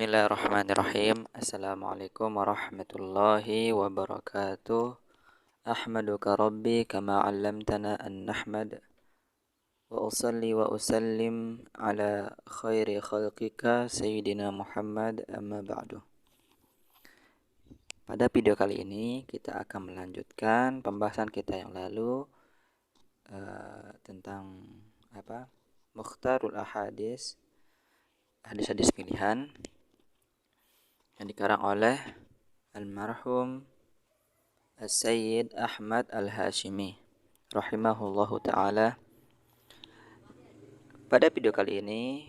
Bismillahirrahmanirrahim. Assalamualaikum warahmatullahi wabarakatuh. Ahmaduka Rabbi kama 'allamtana an nahmad wa usalli wa usallim ala khairi khalqika Sayyidina Muhammad amma ba'du. Pada video kali ini kita akan melanjutkan pembahasan kita yang lalu tentang Mukhtarul Ahadis, hadis-hadis pilihan yang dikarang oleh almarhum As-Sayyid Ahmad Al-Hashimi rahimahullahu ta'ala. Pada video kali ini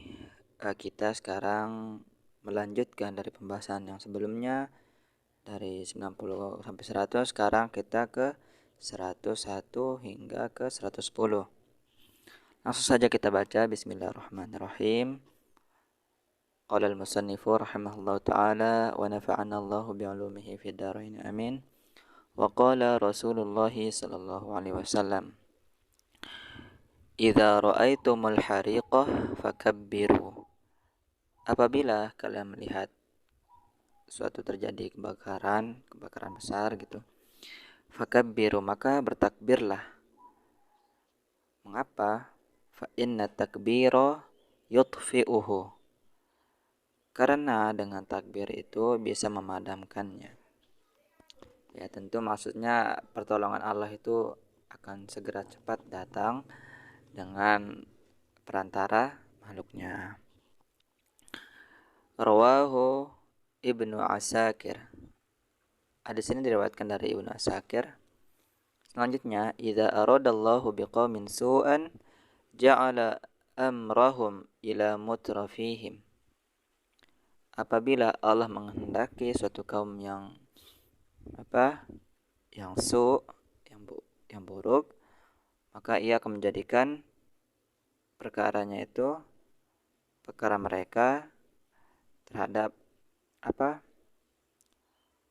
kita sekarang melanjutkan dari pembahasan yang sebelumnya dari 90 sampai 100. Sekarang kita ke 101 hingga ke 110. Langsung saja kita baca. Bismillahirrahmanirrahim. Qala al-musannifu rahimahullahu ta'ala wa nafa'ana Allahu bi'ulumihi fid dharain amin. Wa qala Rasulullah sallallahu alaihi wasallam, idza ra'aitumul hariqah fakabbiru. Apabila kalian melihat suatu terjadi kebakaran besar gitu, fakabbiru, maka bertakbirlah. Mengapa? Fa inna takbira yutfi'uhu. Karena dengan takbir itu bisa memadamkannya. Ya, tentu maksudnya pertolongan Allah itu akan segera cepat datang dengan perantara makhluknya. Rawahu Ibnu Asakir. Hadis ini diriwayatkan dari Ibnu Asakir. Selanjutnya, idza aradallahu biqaumin su'an ja'ala amrahum ila mutrafihim. Apabila Allah menghendaki suatu kaum yang buruk, maka ia akan menjadikan perkara mereka terhadap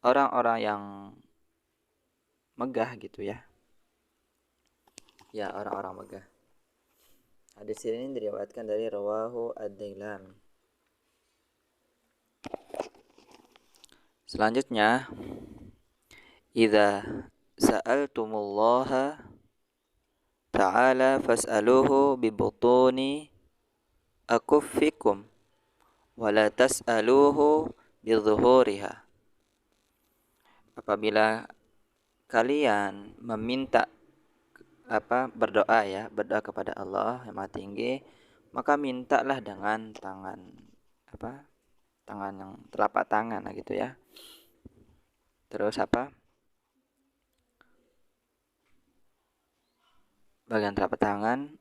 orang-orang yang megah gitu ya. Ya, orang-orang megah. Hadis ini diriwayatkan dari rawahu ad-Dailami. Selanjutnya, idza sa'altumullaha ta'ala fas'aluhu bibutuni akuffikum wa la tas'aluhu bidzuhuriha. Apabila kalian meminta berdoa kepada Allah yang Maha Tinggi, maka mintalah dengan tangan yang telapak tangan gitu ya. Terus bagian telapak tangan,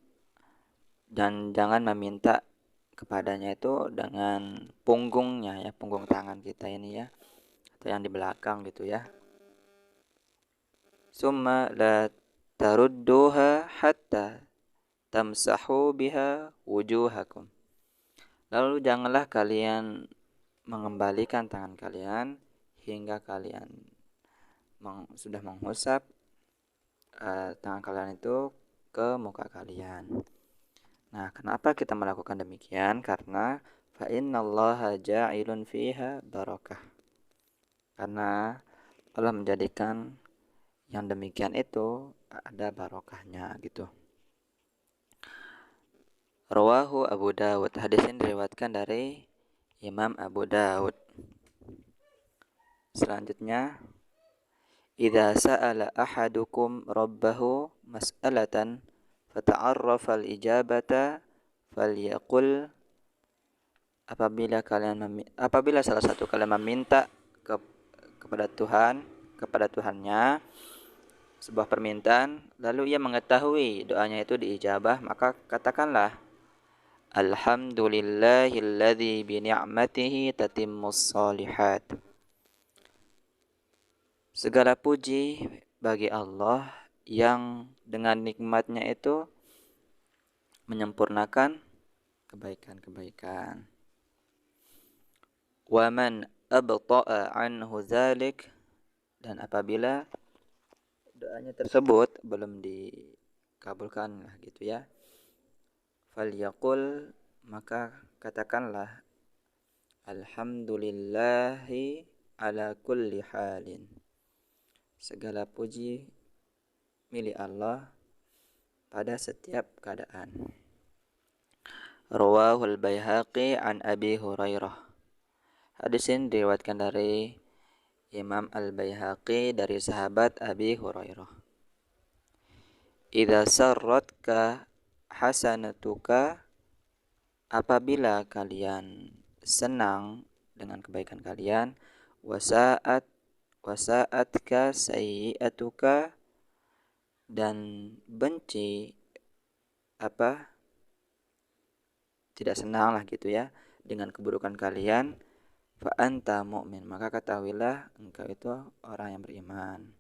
dan jangan meminta kepadanya itu dengan punggungnya ya, punggung tangan kita ini ya, atau yang di belakang gitu ya. Summa la tarudduha hatta tamsahu biha wujuhakum. Lalu janganlah kalian mengembalikan tangan kalian hingga kalian sudah mengusap tangan kalian itu ke muka kalian. Nah, kenapa kita melakukan demikian? Karena fa innallaha ja'ilun fiha barakah. Karena Allah menjadikan yang demikian itu ada barokahnya gitu. Rawahu Abu Dawud. Hadis ini diriwayatkan dari Imam Abu Dawud. Selanjutnya, idza sa'ala ahadukum rabbahu mas'alatan fata'arrafa al-ijabata falyaqul. Apabila salah satu kalian meminta kepada Tuhannya sebuah permintaan, lalu ia mengetahui doanya itu diijabah, maka katakanlah, alhamdulillahilladzi bi ni'matihi tatimmus shalihat. Segala puji bagi Allah yang dengan nikmatnya itu menyempurnakan kebaikan-kebaikan. Wa man abta'a anhu dzalik, dan apabila doanya tersebut belum dikabulkan gitu ya, falyaqul, maka katakanlah Alhamdulillahi ala kulli halin. Segala puji milik Allah pada setiap keadaan. Rawahul Baihaqi an Abi Hurairah. Hadis ini diriwayatkan dari Imam Al-Baihaqi dari sahabat Abi Hurairah. Idza sarratka hasanatuka, apabila kalian senang dengan kebaikan kalian, wasa'atka sayyi'atuka, dan benci tidak senang lah gitu ya dengan keburukan kalian, fa anta mu'min, maka ketahuilah engkau itu orang yang beriman.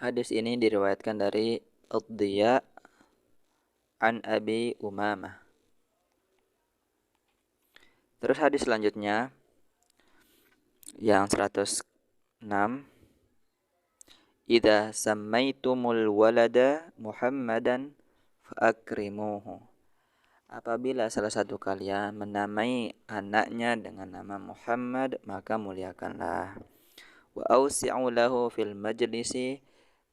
Hadis ini diriwayatkan dari Ad-Diya an Abi Umamah. Terus hadis selanjutnya yang 106, idza sammaitumul walada Muhammadan fa'akrimuhu, apabila salah satu kalian menamai anaknya dengan nama Muhammad, maka muliakanlah. Wa ausi'u lahu fil majlisi,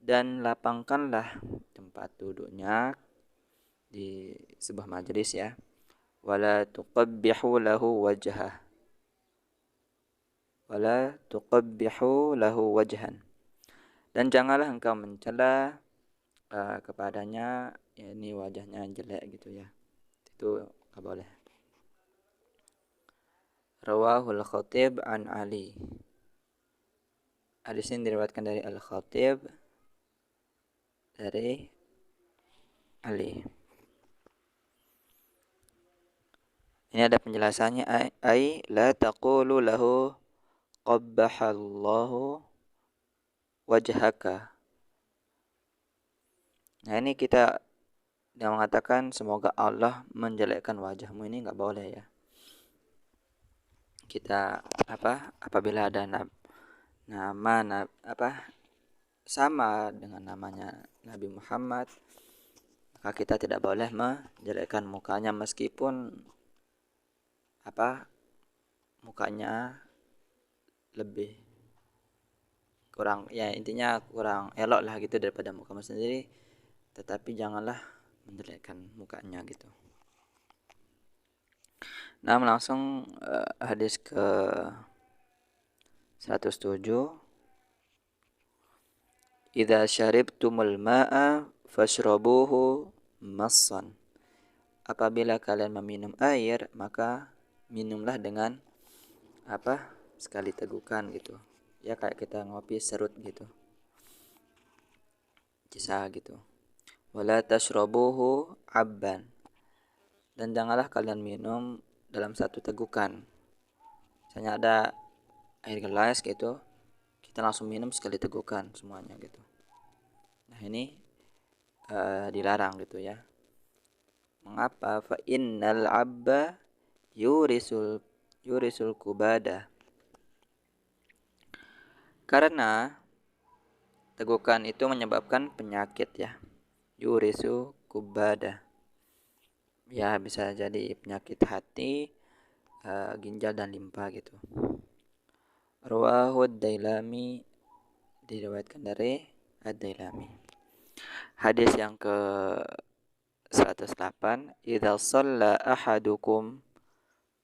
dan lapangkanlah tempat duduknya di sebuah majelis ya. Wala tuqabbihu lahu wajhan, dan janganlah engkau mencela kepadanya, ini wajahnya jelek gitu ya, itu enggak boleh. Rawahul Khatib an Ali. Hadis ini diriwayatkan dari Al-Khatib dari Ali. Ini ada penjelasannya, ai la taqulu lahu qabbahallahu wajhaka. Nah, ini kita yang mengatakan semoga Allah menjelekkan wajahmu, ini enggak boleh ya. Kita apabila ada nama sama dengan namanya Nabi Muhammad, maka kita tidak boleh menjelekkan mukanya meskipun mukanya lebih kurang ya, intinya kurang elok lah gitu daripada muka sendiri, tetapi janganlah menjelekkan mukanya gitu. Nah, langsung hadis ke 107. Idza syaribtumul ma'a fashrabuhu massan, apabila kalian meminum air, maka minumlah dengan sekali tegukan gitu ya, kayak kita ngopi serut gitu, kisah gitu. Wala tashrabuhu abban, dan janganlah kalian minum dalam satu tegukan. Misalnya ada air gelas gitu, kita langsung minum sekali tegukan semuanya gitu. Nah, ini dilarang gitu ya. Mengapa? Fa innal abba yurisul kubada, karena tegukan itu menyebabkan penyakit ya. Yurisu kubada, ya bisa jadi penyakit hati, ginjal dan limpa gitu. Rawahu Ad-Dailami, diriwayatkan dari Ad-Dailami. Hadis yang ke 108, idza shalla ahadukum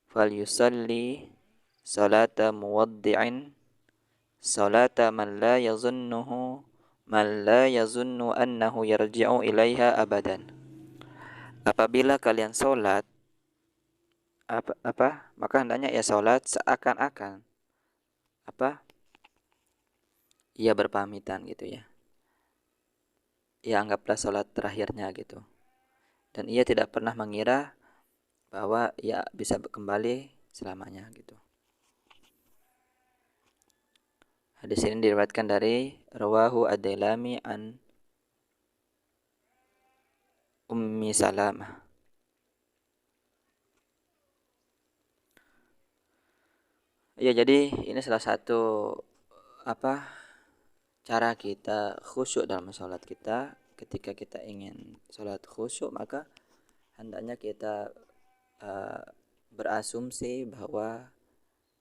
falyusalli salata muwaddi'in salata man la yazunnu annahu yarji'u ilaiha abadan. Apabila kalian salat maka hendaknya ia salat seakan-akan ia berpamitan gitu ya. Ia anggaplah salat terakhirnya gitu. Dan ia tidak pernah mengira bahwa ia bisa kembali selamanya gitu. Hadis ini diriwayatkan dari Rawahu Ad-Dailami an Ummi Salamah. Ya, jadi ini salah satu cara kita khusyuk dalam sholat kita. Ketika kita ingin sholat khusyuk, maka hendaknya kita berasumsi bahwa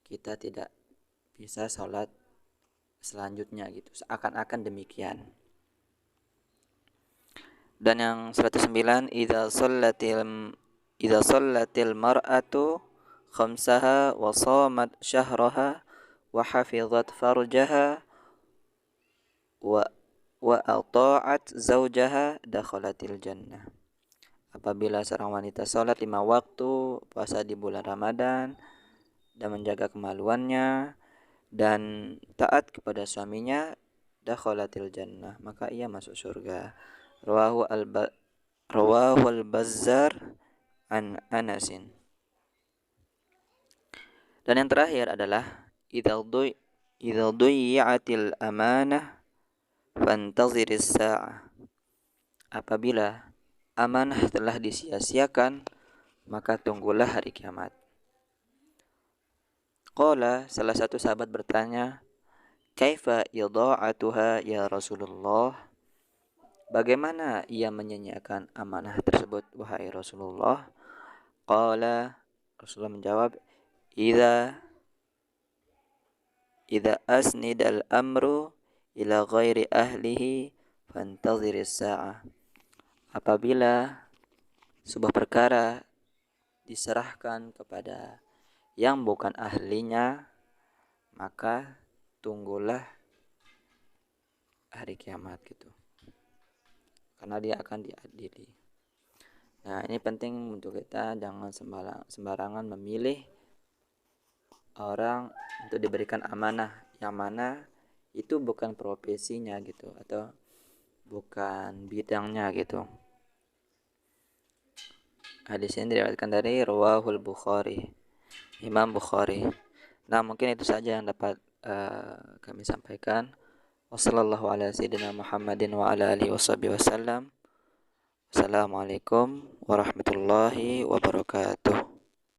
kita tidak bisa sholat selanjutnya gitu, seakan-akan demikian. Dan yang 109, idza shallatil mar'atu khamsaha wa shamat syahraha wa hafizat farjaha wa ata'at zawjaha dakhalatil jannah. Apabila seorang wanita sholat 5 waktu, puasa di bulan Ramadan, dan menjaga kemaluannya, dan taat kepada suaminya, dakhalatil jannah, maka ia masuk surga. Rawahu al-Bazzar an Anasin. Dan yang terakhir adalah idza duyi'atil amanah fantaziris sa'ah. Apabila amanah telah disia-siakan, maka tunggulah hari kiamat. Qala, salah satu sahabat bertanya, kaifa idha'atuha ya Rasulullah? Bagaimana ia menyanyiakan amanah tersebut, wahai Rasulullah? Qala, Rasulullah menjawab, idza asnidal amru ila ghairi ahlihi fantaziris sa'ah. Apabila sebuah perkara diserahkan kepada yang bukan ahlinya, maka tunggulah hari kiamat gitu, karena dia akan diadili. Nah, ini penting untuk kita jangan sembarangan memilih orang untuk diberikan amanah yang mana itu bukan profesinya gitu, atau bukan bidangnya gitu. Hadis ini diriwayatkan dari Rawahul Bukhari, Imam Bukhari. Nah, mungkin itu saja yang dapat kami sampaikan. Wassallallahu ala sayyidina Muhammadin wa ala alihi wasallam. Assalamualaikum warahmatullahi wabarakatuh.